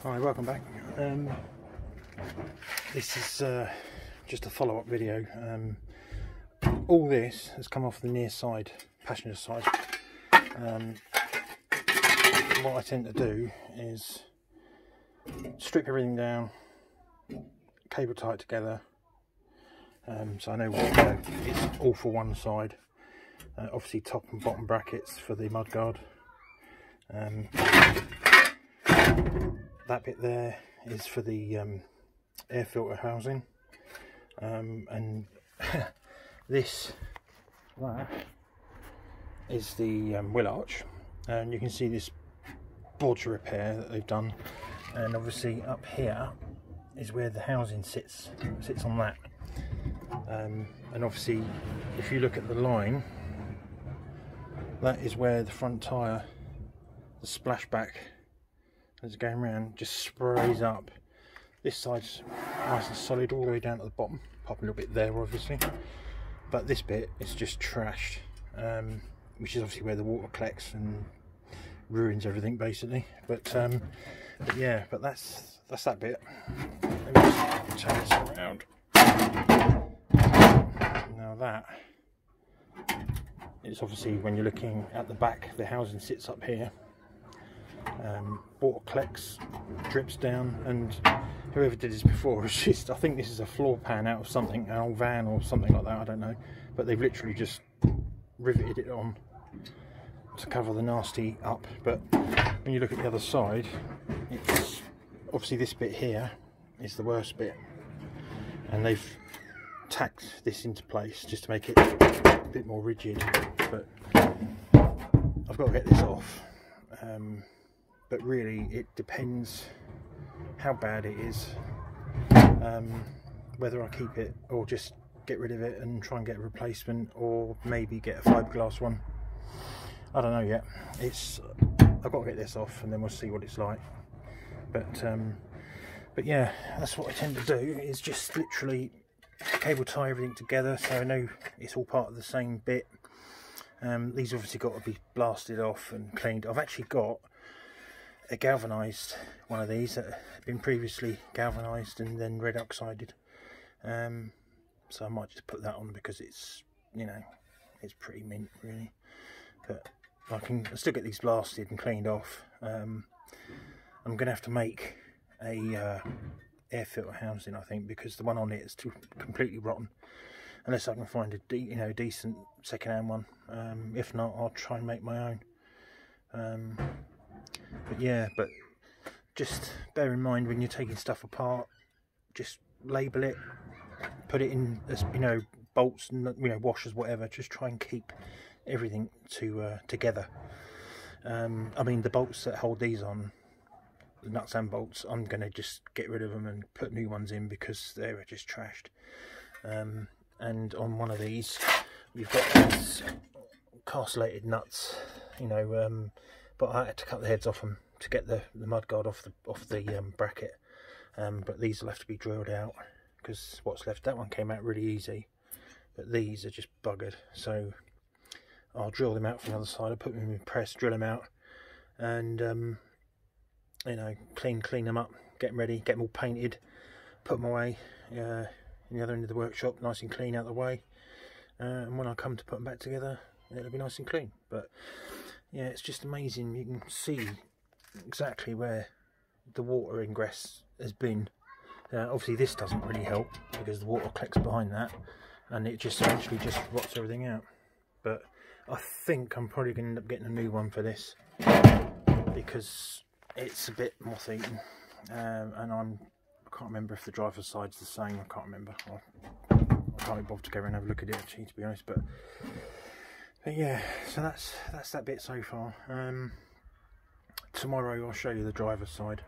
Hi, welcome back. This is just a follow-up video. All this has come off the near side, passenger side. What I tend to do is strip everything down, cable tie it together, so I know it's all for one side. Obviously top and bottom brackets for the mudguard. That bit there is for the air filter housing, and that is the wheel arch, and you can see this board repair that they've done, and obviously up here is where the housing sits on that, and obviously if you look at the line, that is where the front tyre, the splashback as it's going around, just sprays up. This side's nice and solid all the way down to the bottom, pop a little bit there obviously, but this bit is just trashed, which is obviously where the water collects and ruins everything basically. But yeah, but that's that bit. Let me just turn this around. Now that is obviously when you're looking at the back, the housing sits up here. Water collects, drips down, and whoever did this before is just, I think this is a floor pan out of something, an old van or something like that, I don't know, but they've literally just riveted it on to cover the nasty up. But when you look at the other side, it's obviously this bit here is the worst bit, and they've tacked this into place just to make it a bit more rigid, but I've got to get this off. But really it depends how bad it is, whether I keep it or just get rid of it and try and get a replacement, or maybe get a fiberglass one. I don't know yet. I've got to get this off and then we'll see what it's like. But yeah, that's what I tend to do, is just literally cable tie everything together so I know it's all part of the same bit. These obviously got to be blasted off and cleaned. I've actually got a galvanised one of these that had been previously galvanised and then red oxided, so I might just put that on because it's, you know, it's pretty mint really. But I still get these blasted and cleaned off. I'm gonna have to make a air filter housing, I think, because the one on it is completely rotten, unless I can find a decent second-hand one. If not, I'll try and make my own. But yeah, but just bear in mind when you're taking stuff apart, just label it, put it in, bolts and washers, whatever. Just try and keep everything together. I mean, the bolts that hold these on, the nuts and bolts, I'm gonna just get rid of them and put new ones in because they're just trashed. And on one of these we've got these castellated nuts, but I had to cut the heads off them to get the mudguard off the bracket. But these will have to be drilled out because what's left, that one came out really easy, but these are just buggered. So I'll drill them out from the other side. I'll put them in press, drill them out, and clean them up, get them ready, get them all painted, put them away in the other end of the workshop, nice and clean out the way. And when I come to put them back together, it'll be nice and clean. But yeah, it's just amazing. You can see exactly where the water ingress has been. Obviously this doesn't really help because the water collects behind that and it just eventually just rots everything out. But I think I'm probably going to end up getting a new one for this because it's a bit moth eaten, and I can't remember if the driver's side's the same. I can't remember. I can't be bothered to go and have a look at it actually, to be honest. But yeah, so that's that bit so far. Tomorrow I'll show you the driver's side,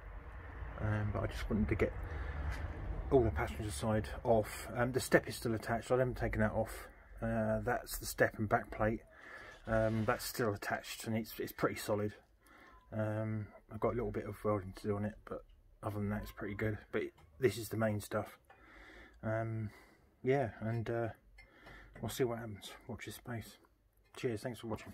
but I just wanted to get all the passenger side off. The step is still attached. I haven't taken that off. That's the step and back plate. That's still attached and it's pretty solid. I've got a little bit of welding to do on it, but other than that it's pretty good. But this is the main stuff. Yeah, and we'll see what happens. Watch this space. Cheers, thanks for watching.